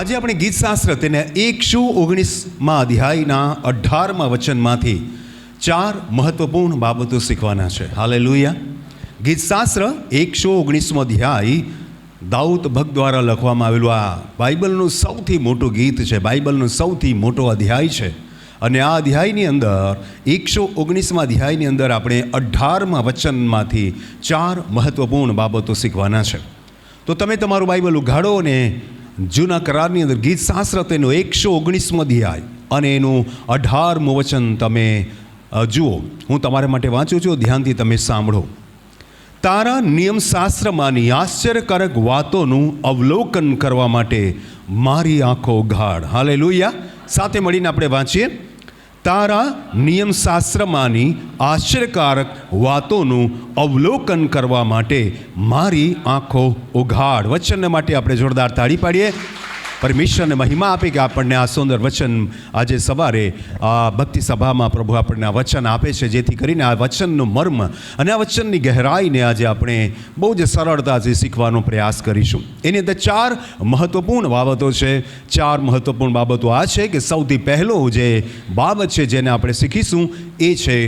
આજે આપણે ગીતશાસ્ત્ર તેને 119માં અધ્યાયના 18મા વચનમાંથી 4 મહત્વપૂર્ણ બાબતો શીખવાના છે. હાલેલુયા. ગીતશાસ્ત્ર 119મો અધ્યાય દાઉદ ભક્ત દ્વારા લખવામાં આવેલું આ બાઇબલનું સૌથી મોટું ગીત છે, બાઇબલનું સૌથી મોટો અધ્યાય છે. અને આ અધ્યાયની અંદર 119મા અધ્યાયની અંદર આપણે 18મા વચનમાંથી 4 મહત્વપૂર્ણ બાબતો શીખવાના છે. તો તમે તમારું બાઇબલ ઉઘાડો અને જૂના કરારની અંદર ગીતશાસ્ત્ર તેનો 119મો અધ્યાય અને એનું 18મું વચન તમે જુઓ. હું તમારા માટે વાંચું છું, ધ્યાનથી તમે સાંભળો. તારા નિયમશાસ્ત્રમાંની આશ્ચર્યકારક વાતોનું અવલોકન કરવા માટે મારી આંખો ઉઘાડ. હાલેલુયા. સાથે મળીને આપણે વાંચીએ. તારા નિયમશાસ્ત્રમાંની આશ્ચર્યકારક વાતોનું અવલોકન કરવા માટે મારી આંખો ઉઘાડ. વચનને માટે આપણે જોરદાર તાળી પાડીએ. પરમેશ્વરને મહિમા આપે કે આપણને આ સુંદર વચન આજે સવારે આ ભક્તિ સભામાં પ્રભુ આપણને આ વચન આપે છે, જેથી કરીને આ વચનનું મર્મ અને આ વચનની ગહેરાઈને આજે આપણે બહુ જ સરળતાથી શીખવાનો પ્રયાસ કરીશું. એની અંદર 4 મહત્વપૂર્ણ બાબતો છે. 4 મહત્વપૂર્ણ બાબતો આ છે કે સૌથી પહેલો જે બાબત છે જેને આપણે શીખીશું એ છે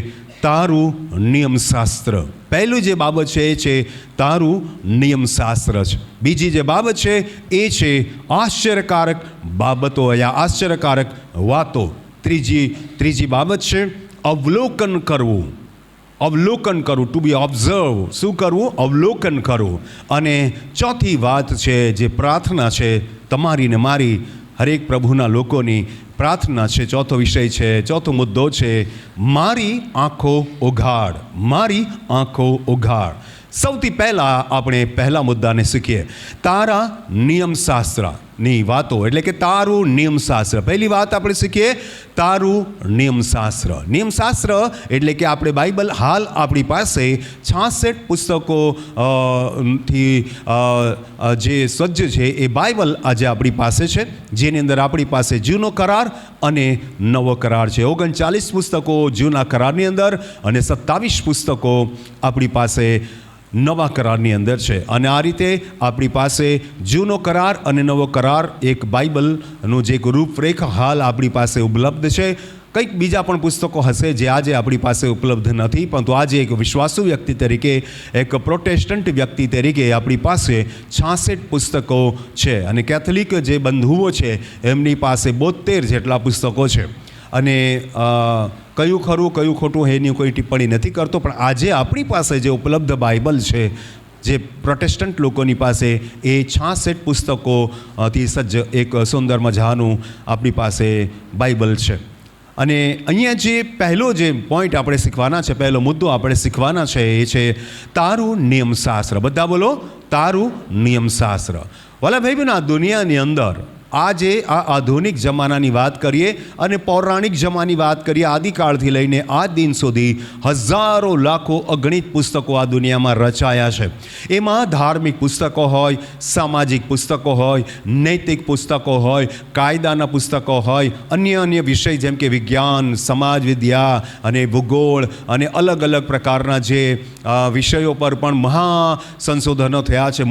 તારું નિયમશાસ્ત્ર. પહેલું જે બાબત છે એ છે તારું નિયમશાસ્ત્ર છે. બીજી જે બાબત છે એ છે આશ્ચર્યકારક બાબતો યા આશ્ચર્યકારક વાતો. ત્રીજી બાબત છે અવલોકન કરવું. અવલોકન કરવું, ટુ બી ઓબ્ઝર્વ. શું કરવું? અવલોકન કરવું. અને ચોથી વાત છે જે પ્રાર્થના છે તમારી ને મારી હરેક પ્રભુના લોકોની પ્રાર્થના છે. ચોથો વિષય છે, ચોથો મુદ્દો છે મારી આંખો ઉઘાડ. મારી આંખો ઉઘાડ. સૌથી પહેલાં આપણે પહેલા મુદ્દાને શીખીએ. તારા નિયમશાસ્ત્રની વાતો, એટલે કે તારું નિયમશાસ્ત્ર. પહેલી વાત આપણે શીખીએ તારું નિયમશાસ્ત્ર. નિયમશાસ્ત્ર એટલે કે આપણે બાઇબલ હાલ આપણી પાસે 66 પુસ્તકો થી જે સજ્જ છે એ બાઇબલ આજે આપણી પાસે છે, જેની અંદર આપણી પાસે જૂનો કરાર અને નવો કરાર છે. 39 પુસ્તકો જૂના કરારની અંદર અને 27 પુસ્તકો આપણી પાસે નવા કરારની અંદર છે. અને આ રીતે આપણી પાસે જૂનો કરાર અને નવો કરાર એક બાઇબલનું જે એક રૂપરેખા હાલ આપણી પાસે ઉપલબ્ધ છે. કંઈક બીજા પણ પુસ્તકો હશે જે આજે આપણી પાસે ઉપલબ્ધ નથી, પરંતુ આજે એક વિશ્વાસુ વ્યક્તિ તરીકે, એક પ્રોટેસ્ટન્ટ વ્યક્તિ તરીકે આપણી પાસે 66 પુસ્તકો છે. અને કેથોલિક જે બંધુઓ છે એમની પાસે 72 જેટલા પુસ્તકો છે. અને કયું ખરું કયું ખોટું એની કોઈ ટિપ્પણી નથી કરતો, પણ આજે આપણી પાસે જે ઉપલબ્ધ બાઇબલ છે જે પ્રોટેસ્ટન્ટ લોકોની પાસે એ 66 પુસ્તકોથી સજ્જ એક સુંદર મજાનું આપણી પાસે બાઇબલ છે. અને અહીંયા જે પહેલો જે પોઈન્ટ આપણે શીખવાના છે, પહેલો મુદ્દો આપણે શીખવાના છે એ છે તારું નિયમશાસ્ત્ર. બધા બોલો, તારું નિયમશાસ્ત્ર. વાલા ભાઈ બહેન, આ દુનિયાની અંદર આજે આ આધુનિક જમાનાની વાત કરીએ અને પૌરાણિક જમાનાની વાત કરીએ, આદિકાળથી લઈને આજ દિન સુધી હજારો લાખો અગણિત પુસ્તકો આ દુનિયામાં રચાયા છે. એમાં ધાર્મિક પુસ્તકો હોય, સામાજિક પુસ્તકો હોય, નૈતિક પુસ્તકો હોય, કાયદાના પુસ્તકો હોય, અન્ય વિષય જેમ કે વિજ્ઞાન, સમાજ વિદ્યા અને ભૂગોળ અને અલગ અલગ પ્રકારના જે વિષયો પર પણ મહા સંશોધનો થયા છે.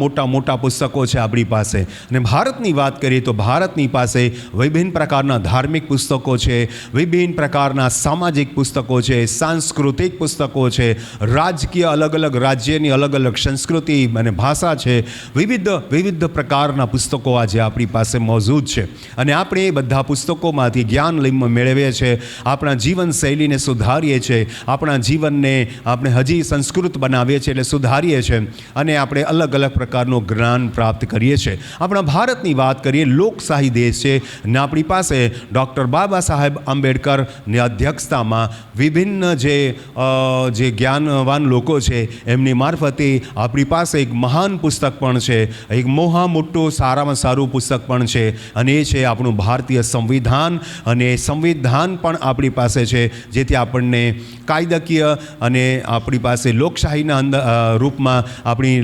મોટા મોટા પુસ્તકો છે આપણી પાસે. અને ભારતની વાત કરીએ તો ભારતની પાસે વિભિન્ન પ્રકારના ધાર્મિક પુસ્તકો છે, વિભિન્ન પ્રકારના સામાજિક પુસ્તકો છે, સાંસ્કૃતિક પુસ્તકો છે, રાજકીય અલગ અલગ રાજ્યની અલગ અલગ સંસ્કૃતિ અને ભાષા છે, વિવિધ પ્રકારના પુસ્તકો આજે આપણી પાસે મોજૂદ છે. અને આપણે એ બધા પુસ્તકોમાંથી જ્ઞાન મેળવીએ છીએ, આપણા જીવનશૈલીને સુધારીએ છીએ, આપણા જીવનને આપણે હજી સંસ્કૃત બનાવીએ છીએ, એટલે સુધારીએ છીએ અને આપણે અલગ અલગ પ્રકારનું જ્ઞાન પ્રાપ્ત કરીએ છીએ. આપણા ભારતની વાત કરીએ, લોકશાહી દેશ છે ને આપણી પાસે ડૉક્ટર બાબા સાહેબ આંબેડકરની અધ્યક્ષતામાં વિભિન્ન જે જ્ઞાનવાન લોકો છે એમની મારફતે આપણી પાસે એક મહાન પુસ્તક પણ છે, એક મોટું સારામાં સારું પુસ્તક પણ છે, અને એ છે આપણું ભારતીય સંવિધાન. અને સંવિધાન પણ આપણી પાસે છે, જેથી આપણને કાયદાકીય અને આપણી પાસે લોકશાહીના રૂપમાં આપણી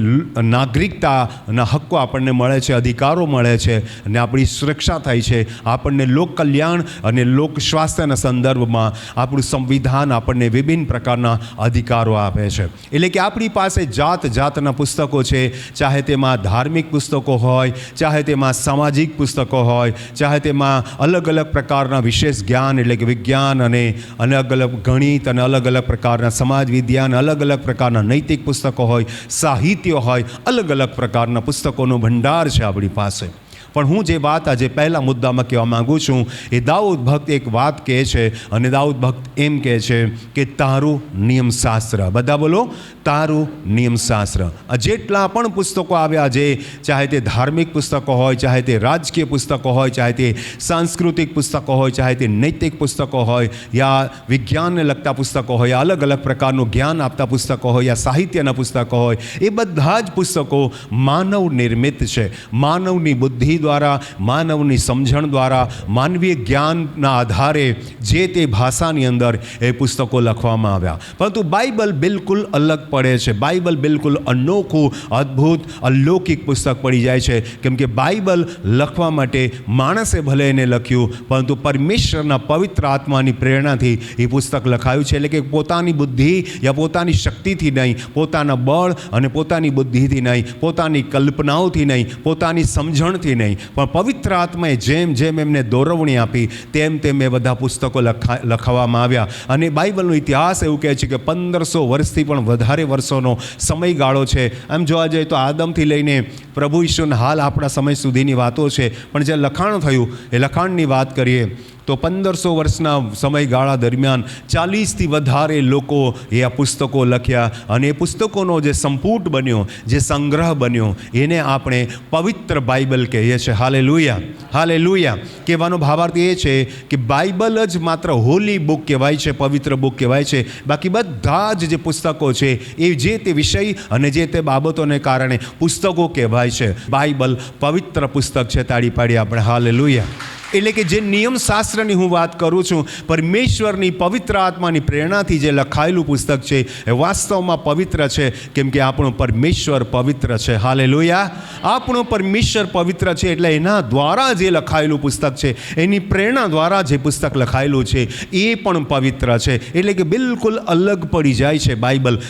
નાગરિકતાના હક્કો આપણને મળે છે, અધિકારો મળે છે. અને આપણી સુરક્ષા થાય છે. આપણને લોક કલ્યાણ અને લોક સ્વાસ્થ્યના સંદર્ભમાં આપણું સંવિધાન આપણને વિભિન્ન પ્રકારના અધિકારો આપે છે. એટલે કે આપણી પાસે જાત જાતના પુસ્તકો છે, ચાહે તેમાં ધાર્મિક પુસ્તકો હોય, ચાહે તેમાં સામાજિક પુસ્તકો હોય, ચાહે તેમાં અલગ અલગ પ્રકારના વિશેષ જ્ઞાન એટલે કે વિજ્ઞાન અને અલગ અલગ ગણિત અને અલગ અલગ પ્રકારના સમાજ વિદ્યા અને અલગ અલગ પ્રકારના નૈતિક પુસ્તકો હોય, સાહિત્ય હોય, અલગ અલગ પ્રકારના પુસ્તકોનો ભંડાર છે આપણી પાસે. પણ હું જે વાત આજે પહેલા મુદ્દામાં કહેવા માગું છું એ દાઉદ ભક્ત એક વાત કહે છે અને દાઉદ ભક્ત એમ કહે છે કે તારું નિયમશાસ્ત્ર. બધા બોલો, તારું નિયમશાસ્ત્ર. જેટલા પણ પુસ્તકો આવ્યા છે, ચાહે તે ધાર્મિક પુસ્તકો હોય, ચાહે તે રાજકીય પુસ્તકો હોય, ચાહે તે સાંસ્કૃતિક પુસ્તકો હોય, ચાહે તે નૈતિક પુસ્તકો હોય, યા વિજ્ઞાનને લગતા પુસ્તકો હોય, અલગ અલગ પ્રકારનું જ્ઞાન આપતા પુસ્તકો હોય, યા સાહિત્યના પુસ્તકો હોય, એ બધા જ પુસ્તકો માનવ નિર્મિત છે. માનવની બુદ્ધિ દ્વારા, માનવની સમજણ દ્વારા, માનવીય જ્ઞાનના આધારે જે તે ભાષાની અંદર એ પુસ્તકો લખવામાં આવ્યા. પરંતુ બાઇબલ બિલકુલ અલગ પડે છે. બાઇબલ બિલકુલ અનોખું, અદ્ભુત, અલૌકિક પુસ્તક પડી જાય છે. કેમ કે બાઇબલ લખવા માટે માણસે ભલે એને લખ્યું, પરંતુ પરમેશ્વરના પવિત્ર આત્માની પ્રેરણાથી એ પુસ્તક લખાયું છે. એટલે કે પોતાની બુદ્ધિ યા પોતાની શક્તિથી નહીં, પોતાના બળ અને પોતાની બુદ્ધિથી નહીં, પોતાની કલ્પનાઓથી નહીં, પોતાની સમજણથી નહીં, પણ પવિત્ર આત્માએ જેમ જેમ એમને દોરવણી આપી તેમ તેમ એ બધા પુસ્તકો લખવામાં આવ્યા. અને બાઇબલનો ઇતિહાસ એવું કહે છે કે 1500 વર્ષથી પણ વધારે વર્ષોનો સમયગાળો છે. એમ જોવા જઈએ તો આદમથી લઈને પ્રભુ ઈસુના હાલ આપણા સમય સુધીની વાતો છે. પણ જે લખાણ થયું એ લખાણની વાત કરીએ તો 1500 વર્ષના સમયગાળા દરમિયાન 40થી વધારે લોકો એ આ પુસ્તકો લખ્યા. અને એ પુસ્તકોનો જે સંપુટ બન્યો, જે સંગ્રહ બન્યો, એને આપણે પવિત્ર બાઇબલ કહીએ છીએ. Hallelujah, hallelujah. કહેવાનો ભાવાર્થ એ છે કે બાઇબલ જ માત્ર હોલી બુક કહેવાય છે, પવિત્ર બુક કહેવાય છે. બાકી બધા જ જે પુસ્તકો છે એ જે તે વિષય અને જે તે બાબતોને કારણે પુસ્તકો કહેવાય છે. બાઇબલ પવિત્ર પુસ્તક છે. તાળી પાડી આપણે હાલેલુયા. એટલે કે જે નિયમશાસ્ત્રની હું વાત કરું છું, પરમેશ્વરની પવિત્ર આત્માની પ્રેરણાથી જે લખાયેલું પુસ્તક છે એ વાસ્તવમાં પવિત્ર છે. કેમ કે આપણો પરમેશ્વર પવિત્ર છે. હાલેલુયા. આપણો પરમેશ્વર પવિત્ર છે એટલે એના દ્વારા જે લખાયેલું પુસ્તક છે, એની પ્રેરણા દ્વારા જે પુસ્તક લખાયેલું છે એ પણ પવિત્ર છે. એટલે કે બિલકુલ અલગ પડી જાય છે બાઇબલ.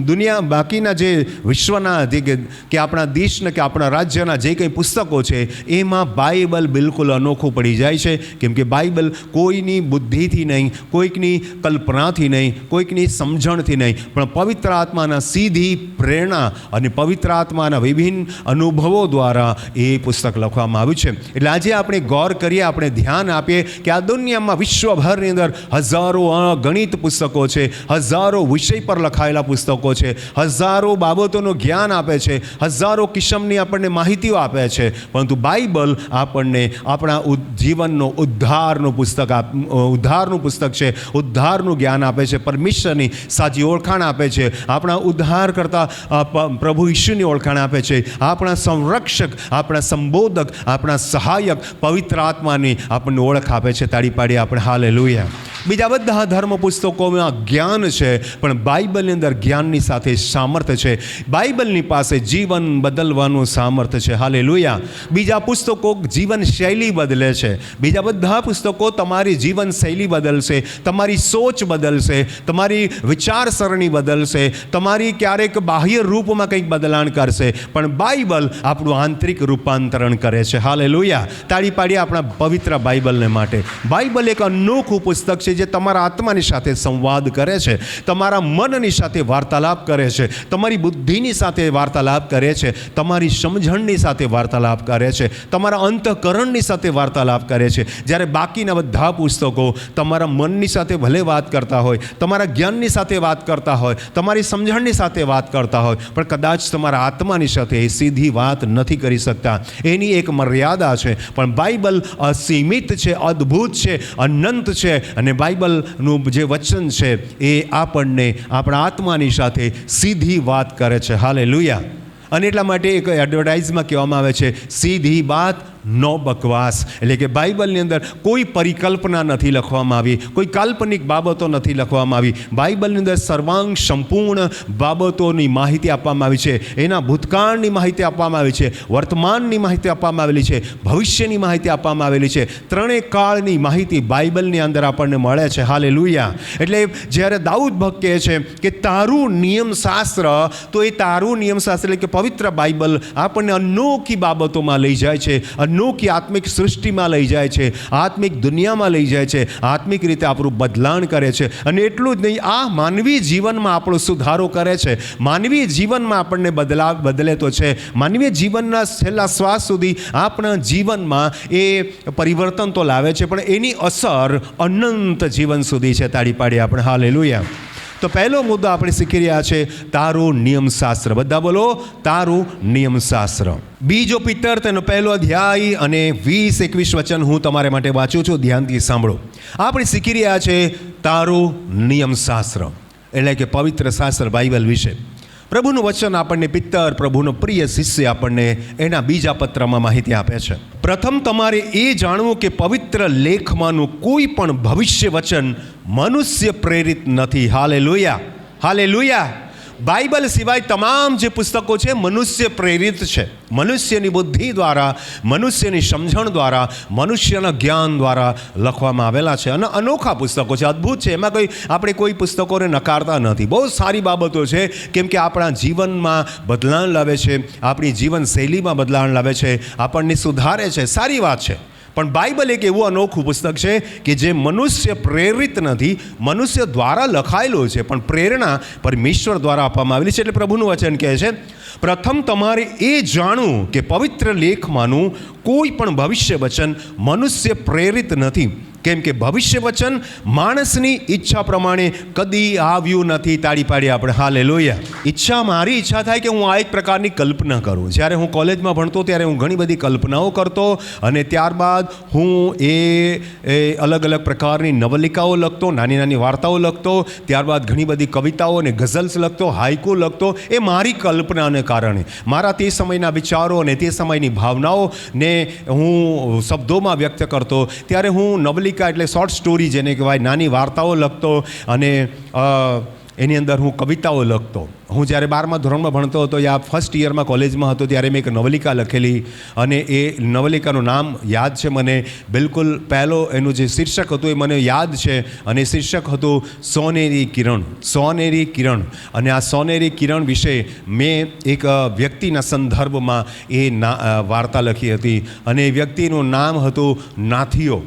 દુનિયા બાકીના જે વિશ્વના જે કે આપણા દેશના કે આપણા રાજ્યના જે કંઈ પુસ્તકો છે એમાં બાઇબલ બિલકુલ અનોખું પડી જાય છે. કેમ કે બાઇબલ કોઈની બુદ્ધિથી નહીં, કોઈકની કલ્પનાથી નહીં, કોઈકની સમજણથી નહીં, પણ પવિત્ર આત્માના સીધી પ્રેરણા અને પવિત્ર આત્માના વિભિન્ન અનુભવો દ્વારા એ પુસ્તક લખવામાં આવ્યું છે. એટલે આજે આપણે ગૌર કરીએ, આપણે ધ્યાન આપીએ કે આ દુનિયામાં વિશ્વભરની અંદર હજારો અગણિત પુસ્તકો છે, હજારો વિષય પર લખાયેલા પુસ્તકો છે, હજારો બાબતોનું જ્ઞાન આપે છે, હજારો કિસ્મની આપણને માહિતીઓ આપે છે. પરંતુ બાઇબલ આપણને આપણા જીવનનો ઉદ્ધારનું પુસ્તક છે. ઉદ્ધારનું જ્ઞાન આપે છે, પરમેશ્વરની સાચી ઓળખાણ આપે છે, આપણા ઉદ્ધાર કરતા પ્રભુ ઈશુની ઓળખાણ આપે છે, આપણા સંરક્ષક, આપણા સંબોધક, આપણા સહાયક પવિત્ર આત્માની આપણને ઓળખ આપે છે. તાળી પાડી આપણે હાલેલુયા. બીજા બધા ધર્મ પુસ્તકોમાં જ્ઞાન છે, પણ બાઇબલની અંદર જ્ઞાનની સાથે સામર્થ્ય છે. બાઇબલની પાસે જીવન બદલવાનું સામર્થ્ય છે. હાલેલુયા. બીજા પુસ્તકો જીવન શૈલી બદલે છે. બીજા બધા પુસ્તકો તમારી જીવન શૈલી બદલશે, તમારી સોચ બદલશે, તમારી વિચારસરણી બદલશે, તમારી ક્યારેક બાહ્ય રૂપમાં કંઈક બદલાણ કરશે, પણ બાઇબલ આપણું આંતરિક રૂપાંતરણ કરે છે. હાલેલુયા. તાળી પાડીએ આપણા પવિત્ર બાઇબલને માટે. બાઇબલ એક અનોખું પુસ્તક છે જે તમારા આત્માની સાથે સંવાદ કરે છે, તમારા મનની સાથે વાર્તાલાપ કરે છે, તમારી બુદ્ધિની સાથે વાર્તાલાપ કરે છે, તમારી સમજણની સાથે વાર્તાલાપ કરે છે, તમારા અંતઃકરણની સાથે વાર્તાલાપ કરે છે. જ્યારે બાકીના બધા પુસ્તકો તમારા મનની સાથે ભલે વાત કરતા હોય, તમારા જ્ઞાનની સાથે વાત કરતા હોય, તમારી સમજણની સાથે વાત કરતા હોય, પણ કદાચ તમારા આત્માની સાથે એ સીધી વાત નથી કરી શકતા. એની એક મર્યાદા છે. પણ બાઇબલ અસીમિત છે, અદ્ભુત છે, અનંત છે. અને બાઇબલનું જે વચન છે એ આપણને આપણા આત્માની સાથે સીધી વાત કરે છે. હાલેલુયા. અને એટલા માટે એક એડવર્ટાઇઝમાં કહેવામાં આવે છે, સીધી બાત નો બકવાસ, એટલે કે બાઇબલની અંદર કોઈ પરિકલ્પના નથી લખવામાં આવી, કોઈ કાલ્પનિક બાબતો નથી લખવામાં આવી. બાઇબલની અંદર સર્વાંગ સંપૂર્ણ બાબતોની માહિતી આપવામાં આવી છે. એના ભૂતકાળની માહિતી આપવામાં આવી છે, વર્તમાનની માહિતી આપવામાં આવેલી છે, ભવિષ્યની માહિતી આપવામાં આવેલી છે. ત્રણેય કાળની માહિતી બાઇબલની અંદર આપણને મળે છે. હાલેલુયા. એટલે જ્યારે દાઉદ ભક્ત કહે છે કે તારું નિયમશાસ્ત્ર, તો એ તારું નિયમશાસ્ત્ર એટલે કે પવિત્ર બાઇબલ આપણને અનોખી બાબતોમાં લઈ જાય છે, અનોખી આત્મિક સૃષ્ટિમાં લઈ જાય છે, આત્મિક દુનિયામાં લઈ જાય છે, આત્મિક રીતે આપણું બદલાણ કરે છે. અને એટલું જ નહીં, આ માનવી જીવનમાં આપણો સુધારો કરે છે, માનવીય જીવનમાં આપણને બદલે તો છે. માનવીય જીવનના છેલ્લા શ્વાસ સુધી આપણા જીવનમાં એ પરિવર્તન તો લાવે છે, પણ એની અસર અનંત જીવન સુધી છે. તાળી પાડીએ આપણે હાલેલુયા. તો પહેલો મુદ્દો આપણે શીખી રહ્યા છે તારું નિયમશાસ્ત્ર. બધા બોલો, તારું નિયમશાસ્ત્ર. બીજો પિત્તર તેનો 1 અધ્યાય અને 20-21 વચન હું તમારા માટે વાંચું છું, ધ્યાનથી સાંભળો. આપણે શીખી રહ્યા છે તારું નિયમશાસ્ત્ર એટલે કે પવિત્ર શાસ્ત્ર બાઇબલ વિશે. પ્રભુનું વચન આપણને પિત્તર, પ્રભુનો પ્રિય શિષ્ય, આપણને એના બીજા પત્રમાં માહિતી આપે છે. પ્રથમ તમારે એ જાણવું કે પવિત્ર લેખમાંનું કોઈ પણ ભવિષ્ય વચન મનુષ્ય પ્રેરિત નથી. Hallelujah, hallelujah. બાઇબલ સિવાય તમામ જે પુસ્તકો છે મનુષ્ય પ્રેરિત છે. મનુષ્યની બુદ્ધિ દ્વારા, મનુષ્યની સમજણ દ્વારા, મનુષ્યના જ્ઞાન દ્વારા લખવામાં આવેલા છે. અને અનોખા પુસ્તકો છે, અદ્ભુત છે. એમાં આપણે કોઈ પુસ્તકોને નકારતા નથી. બહુ સારી બાબતો છે, કેમ કે આપણા જીવનમાં બદલાણ લાવે છે, આપણી જીવનશૈલીમાં બદલાણ લાવે છે, આપણને સુધારે છે. સારી વાત છે. પણ બાઇબલ એક એવું અનોખું પુસ્તક છે કે જે મનુષ્ય પ્રેરિત નથી, મનુષ્ય દ્વારા લખાયેલું છે, પણ પ્રેરણા પરમેશ્વર દ્વારા આપવામાં આવેલી છે. એટલે પ્રભુનું વચન કહે છે પ્રથમ તમારે એ જાણવું કે પવિત્ર લેખમાંનું કોઈ પણ ભવિષ્ય વચન મનુષ્ય પ્રેરિત નથી, કેમ કે ભવિષ્ય વચન માણસની ઈચ્છા પ્રમાણે કદી આવ્યું નથી. તાળી પાડીએ આપણે હાલેલુયા. મારી ઈચ્છા થાય કે હું આ એક પ્રકારની કલ્પના કરું. જ્યારે હું કોલેજમાં ભણતો ત્યારે હું ઘણી બધી કલ્પનાઓ કરતો, અને ત્યારબાદ હું એ અલગ અલગ પ્રકારની નવલિકાઓ લખતો, નાની નાની વાર્તાઓ લખતો, ત્યારબાદ ઘણી બધી કવિતાઓ અને ગઝલ્સ લખતો, હાઇકુ લખતો. એ મારી કલ્પનાને કારણે, મારા તે સમયના વિચારો અને તે સમયની ભાવનાઓને હું શબ્દોમાં વ્યક્ત કરતો. ત્યારે હું નવલિકા એટલે શોર્ટ સ્ટોરી જેને કહેવાય, નાની વાર્તાઓ લખતો, અને એની અંદર હું કવિતાઓ લખતો. હું જ્યારે 12મા ધોરણમાં ભણતો હતો, યા ફર્સ્ટ યરમાં કોલેજમાં હતો, ત્યારે મેં એક નવલિકા લખેલી, અને એ નવલિકાનું નામ યાદ છે મને બિલકુલ. પહેલો એનું જે શીર્ષક હતું એ મને યાદ છે, અને શીર્ષક હતું સોનેરી કિરણ. સોનેરી કિરણ. અને આ સોનેરી કિરણ વિશે મેં એક વ્યક્તિના સંદર્ભમાં એ વાર્તા લખી હતી, અને એ વ્યક્તિનું નામ હતું નાથિયો.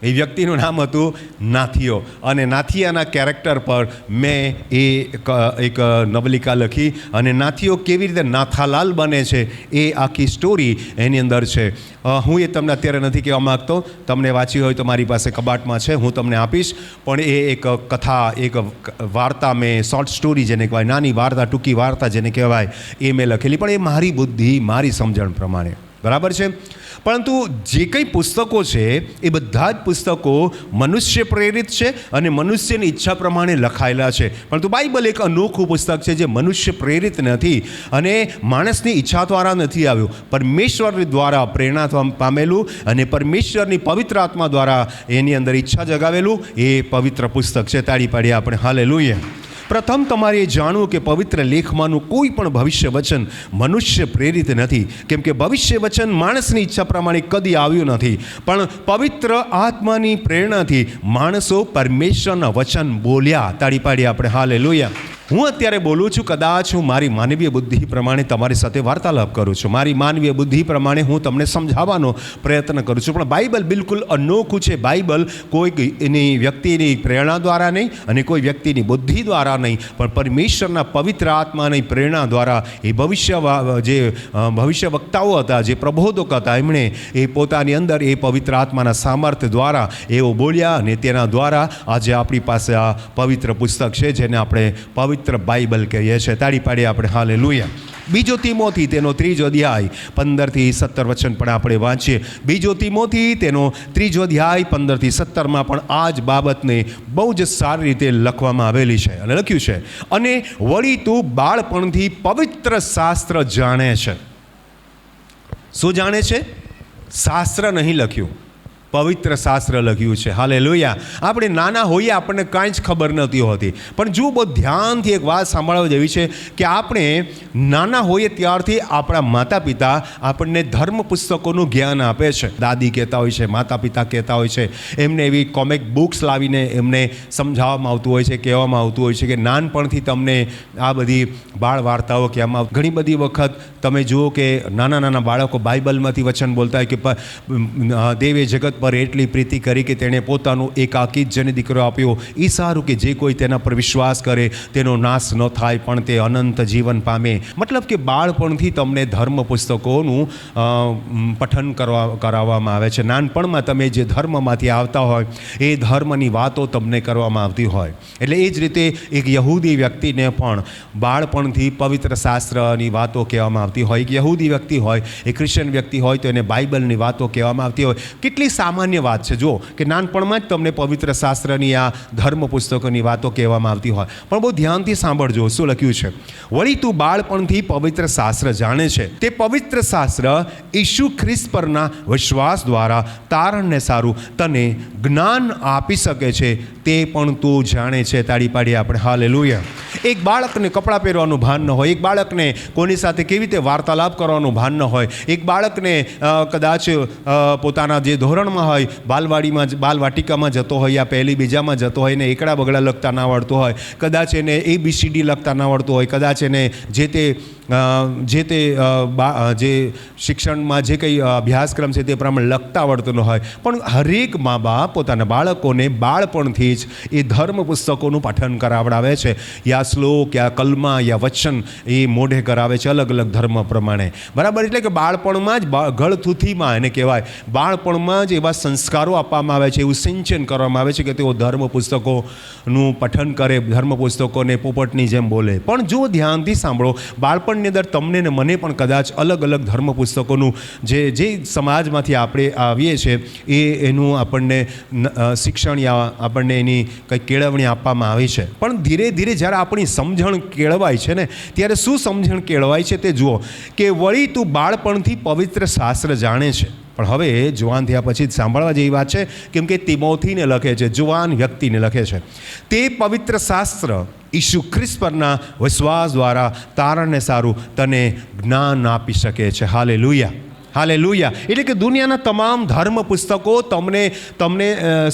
એ વ્યક્તિનું નામ હતું નાથિયો, અને નાથિયાના કેરેક્ટર પર મેં એક નવલિકા લખી. અને નાથિયો કેવી રીતે નાથાલાલ બને છે એ આખી સ્ટોરી એની અંદર છે. હું એ તમને અત્યારે નથી કહેવા માગતો, તમને વાંચી હોય તો મારી પાસે કબાટમાં છે, હું તમને આપીશ. પણ એ એક કથા, એક વાર્તા મેં, શોર્ટ સ્ટોરી જેને કહેવાય, નાની વાર્તા, ટૂંકી વાર્તા જેને કહેવાય, એ મેં લખેલી. પણ એ મારી બુદ્ધિ, મારી સમજણ પ્રમાણે. બરાબર છે. પરંતુ જે કંઈ પુસ્તકો છે એ બધા જ પુસ્તકો મનુષ્ય પ્રેરિત છે અને મનુષ્યની ઈચ્છા પ્રમાણે લખાયેલા છે. પરંતુ બાઇબલ એક અનોખું પુસ્તક છે જે મનુષ્ય પ્રેરિત નથી અને માણસની ઈચ્છા દ્વારા નથી આવ્યું, પરમેશ્વર દ્વારા પ્રેરણા પામેલું અને પરમેશ્વરની પવિત્ર આત્મા દ્વારા એની અંદર ઈચ્છા જગાવેલું એ પવિત્ર પુસ્તક છે. તાળી પાડીએ આપણે હાલેલુયા. પ્રથમ તમારે એ જાણવું કે પવિત્ર લેખમાંનું કોઈ પણ ભવિષ્ય વચન મનુષ્ય પ્રેરિત નથી, કેમ કે ભવિષ્ય વચન માણસની ઈચ્છા પ્રમાણે કદી આવ્યું નથી, પણ પવિત્ર આત્માની પ્રેરણાથી માણસો પરમેશ્વરના વચન બોલ્યા. તાળી પાડીએ આપણે હાલેલુયા. હું અત્યારે બોલું છું, કદાચ હું મારી માનવીય બુદ્ધિ પ્રમાણે તમારી સાથે વાર્તાલાપ કરું છું, મારી માનવીય બુદ્ધિ પ્રમાણે હું તમને સમજાવવાનો પ્રયત્ન કરું છું, પણ બાઇબલ બિલકુલ અનોખું છે. બાઇબલ કોઈ એની વ્યક્તિની પ્રેરણા દ્વારા નહીં અને કોઈ વ્યક્તિની બુદ્ધિ દ્વારા નહીં, પણ પરમેશ્વરના પવિત્ર આત્માની પ્રેરણા દ્વારા એ ભવિષ્ય વક્તાઓ હતા, જે પ્રબોધક હતા, એમણે એ પોતાની અંદર એ પવિત્ર આત્માના સામર્થ્ય દ્વારા એઓ બોલ્યા અને તેના દ્વારા આજે આપણી પાસે આ પવિત્ર પુસ્તક છે જેને આપણે પવિત્ર બાઇબલ કહીએ છીએ. તાળી પાડીએ આપણે હાલેલુયા. બીજો તિમોથી તેનો 3 અધ્યાય 15 થી 17 વચન પણ આપણે વાંચીએ. બીજો તિમોથી તેનો 3 અધ્યાય 15 થી 17 પણ આ જ બાબતને બહુ જ સારી રીતે લખવામાં આવેલી છે અને લખ્યું છે, અને વળી તું બાળપણથી પવિત્ર શાસ્ત્ર જાણે છે. શું જાણે છે? શાસ્ત્ર નહીં લખ્યું, પવિત્ર શાસ્ત્ર લખ્યું છે. હાલેલુયા. આપણે નાના હોઈએ આપણને કાંઈ જ ખબર નહોતી હોતી, પણ જો બહુ ધ્યાનથી એક વાત સાંભળવા જેવી છે કે આપણે નાના હોઈએ ત્યારથી આપણા માતા પિતા આપણને ધર્મ પુસ્તકોનું જ્ઞાન આપે છે. દાદી કહેતા હોય છે, માતા પિતા કહેતા હોય છે, એમને એવી કોમિક બુક્સ લાવીને એમને સમજાવવામાં આવતું હોય છે, કહેવામાં આવતું હોય છે કે નાનપણથી તમને આ બધી બાળ વાર્તાઓ કહેવામાં આવે. ઘણી બધી વખત તમે જુઓ કે નાના નાના બાળકો બાઇબલમાંથી વચન બોલતા હોય કે દેવે જગત પર એટલી પ્રીતિ કરી કે તેણે પોતાનું એકાકી જ જન દીકરો આપ્યો, એ સારું કે જે કોઈ તેના પર વિશ્વાસ કરે તેનો નાશ ન થાય પણ તે અનંત જીવન પામે. મતલબ કે બાળપણથી તમને ધર્મ પુસ્તકોનું પઠન કરાવવામાં આવે છે. નાનપણમાં તમે જે ધર્મમાંથી આવતા હોય એ ધર્મની વાતો તમને કરવામાં આવતી હોય. એટલે એ જ રીતે એક યહૂદી વ્યક્તિને પણ બાળપણથી પવિત્ર શાસ્ત્રની વાતો કહેવામાં આવતી હોય. એક યહૂદી વ્યક્તિ હોય, એક ક્રિશ્ચન વ્યક્તિ હોય તો એને બાઇબલની વાતો કહેવામાં આવતી હોય. કેટલી સામાન્ય વાત છે જો કે નાનપણમાં જ તમને પવિત્ર શાસ્ત્રની આ ધર્મ પુસ્તકોની વાતો કહેવામાં આવતી હોય. પણ બહુ ધ્યાનથી સાંભળજો શું લખ્યું છે. વળી તું બાળપણથી પવિત્ર શાસ્ત્ર જાણે છે, તે પવિત્ર શાસ્ત્ર ઈસુ ખ્રિસ્ત પરના વિશ્વાસ દ્વારા તારણને સારું તને જ્ઞાન આપી શકે છે, તે પણ તું જાણે છે. તાળી પાડીએ આપણે. હાલેલુયા. એક બાળકને કપડાં પહેરવાનું ભાન ન હોય, એક બાળકને કોની સાથે કેવી રીતે વાર્તાલાપ કરવાનું ભાન ન હોય, એક બાળકને કદાચ પોતાના જે ધોરણમાં હોય બાલવાડીમાં બાલવાટિકામાં જતો હોય યા પહેલી બીજામાં જતો હોય ને એકડા બગડા લખતા ના આવડતું હોય, કદાચ એને ABCD લખતા ના આવડતું હોય, કદાચ એને જે તે શિક્ષણમાં જે કંઈ અભ્યાસક્રમ છે તે પ્રમાણે લખતા આવડતું ન હોય, પણ હરેક મા બાપ પોતાના બાળકોને બાળપણથી જ એ ધર્મ પુસ્તકોનું પઠન કરાવડાવે છે. યા શ્લોક યા કલમા યા વચન એ મોઢે કરાવે છે અલગ અલગ ધર્મ પ્રમાણે. બરાબર. એટલે કે બાળપણમાં જ ગળથુથીમાં એને કહેવાય, બાળપણમાં જ એવા સંસ્કારો આપવામાં આવે છે, એવું સિંચન કરવામાં આવે છે કે તેઓ ધર્મ પુસ્તકોનું પઠન કરે, ધર્મ પુસ્તકોને પોપટની જેમ બોલે. પણ જો ધ્યાનથી સાંભળો, બાળપણની અંદર તમને ને મને પણ કદાચ અલગ અલગ ધર્મ પુસ્તકોનું જે સમાજમાંથી આપણે આવીએ છીએ એનું આપણને શિક્ષણ યા આપણને એની કંઈક કેળવણી આપવામાં આવી છે. પણ ધીરે ધીરે જ્યારે આપણી સમજણ કેળવાય છે ને ત્યારે શું સમજણ કેળવાય છે તે જુઓ કે વળી તું બાળપણથી પવિત્ર શાસ્ત્ર જાણે છે. પણ હવે જુવાન થયા પછી જ સાંભળવા જેવી વાત છે, કેમ કે તિમોથીને લખે છે, જુવાન વ્યક્તિને લખે છે. તે પવિત્ર શાસ્ત્ર ઈસુ ખ્રિસ્ત પરના વિશ્વાસ દ્વારા તારણને સારું તને જ્ઞાન આપી શકે છે. હાલેલુયા. હાલેલુયા. એટલે કે દુનિયાના તમામ ધર્મ પુસ્તકો તમને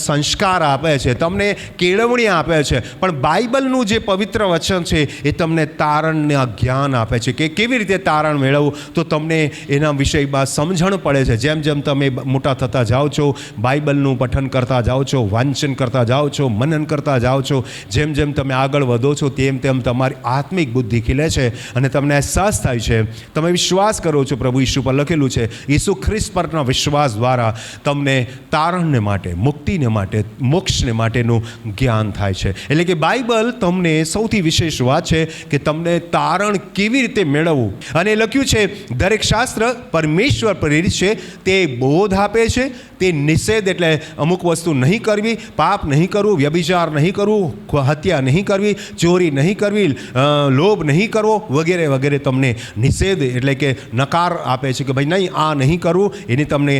સંસ્કાર આપે છે, તમને કેળવણી આપે છે, પણ બાઇબલનું જે પવિત્ર વચન છે એ તમને તારણને જ્ઞાન આપે છે કે કેવી રીતે તારણ મેળવવું. તો તમને એના વિષયમાં સમજણ પડે છે. જેમ જેમ તમે મોટા થતા જાઓ છો, બાઇબલનું પઠન કરતા જાઓ છો, વાંચન કરતા જાઓ છો, મનન કરતા જાઓ છો, જેમ જેમ તમે આગળ વધો છો તેમ તેમ તમારી આત્મિક બુદ્ધિ ખીલે છે અને તમને અહેસાસ થાય છે, તમે વિશ્વાસ કરો છો પ્રભુ ઈસુ પર લખેલું છે, ઈસુ ખ્રિસ્ત પરના વિશ્વાસ દ્વારા તમને તારણને માટે, મુક્તિને માટે, મોક્ષને માટેનું જ્ઞાન થાય છે. એટલે કે બાઇબલ તમને સૌથી વિશેષ વાત છે કે તમને તારણ કેવી રીતે મેળવવું. અને લખ્યું છે દરેક શાસ્ત્ર પરમેશ્વર પ્રેરિત છે, તે બોધ આપે છે, તે નિષેધ એટલે અમુક વસ્તુ નહીં કરવી, પાપ નહીં કરવું, વ્યભિચાર નહીં કરવું, હત્યા નહીં કરવી, ચોરી નહીં કરવી, લોભ નહીં કરવો વગેરે વગેરે તમને નિષેધ એટલે કે નકાર આપે છે કે ભાઈ નહીં આ નહીં કરવું, એની તમને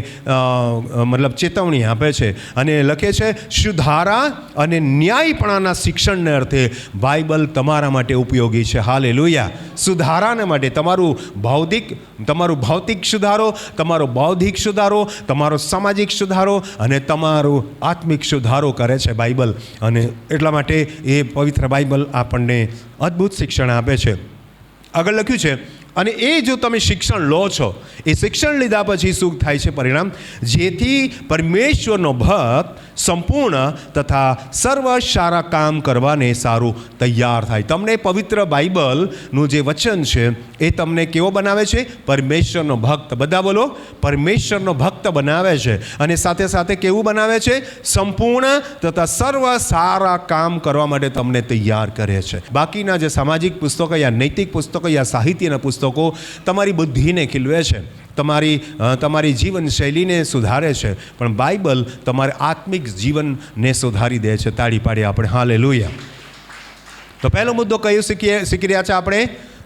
મતલબ ચેતવણી આપે છે. અને લખે છે સુધારા અને ન્યાયપણાના શિક્ષણને અર્થે બાઇબલ તમારા માટે ઉપયોગી છે. હાલેલુયા. સુધારાને માટે તમારું ભૌતિક સુધારો, તમારો બૌદ્ધિક સુધારો, તમારો સામાજિક સુધારો અને તમારો આત્મિક સુધારો કરે છે બાઇબલ. અને એટલા માટે એ પવિત્ર બાઇબલ આપણને અદ્ભુત શિક્ષણ આપે છે. આગળ લખ્યું છે અને એ જો તમે શિક્ષણ લો છો, એ શિક્ષણ લીધા પછી શું થાય છે પરિણામ, જેથી પરમેશ્વરનો ભક્ત સંપૂર્ણ તથા સર્વ સારા કામ કરવાને સારું તૈયાર થાય. તમને પવિત્ર બાઇબલનું જે વચન છે એ તમને કેવો બનાવે છે? પરમેશ્વરનો ભક્ત. બધા બોલો, પરમેશ્વરનો ભક્ત બનાવે છે. અને સાથે સાથે કેવું બનાવે છે? સંપૂર્ણ તથા સર્વ સારા કામ કરવા માટે તમને તૈયાર કરે છે. બાકીના જે સામાજિક પુસ્તકો યા નૈતિક પુસ્તકો યા સાહિત્યના પુસ્તકો તમારી બુદ્ધિને ખીલવે છે, તમારી જીવનશૈલીને સુધારે છે, પણ બાઇબલ તમારે આત્મિક જીવનને સુધારી દે છે. તાળી પાડીએ આપણે. હાલેલુયા. તો પહેલો મુદ્દો કયો શીખી રહ્યા છે આપણે?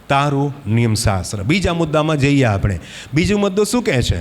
તારું નિયમશાસ્ત્ર. બીજા મુદ્દામાં જઈએ આપણે. બીજો મુદ્દો શું કહે છે?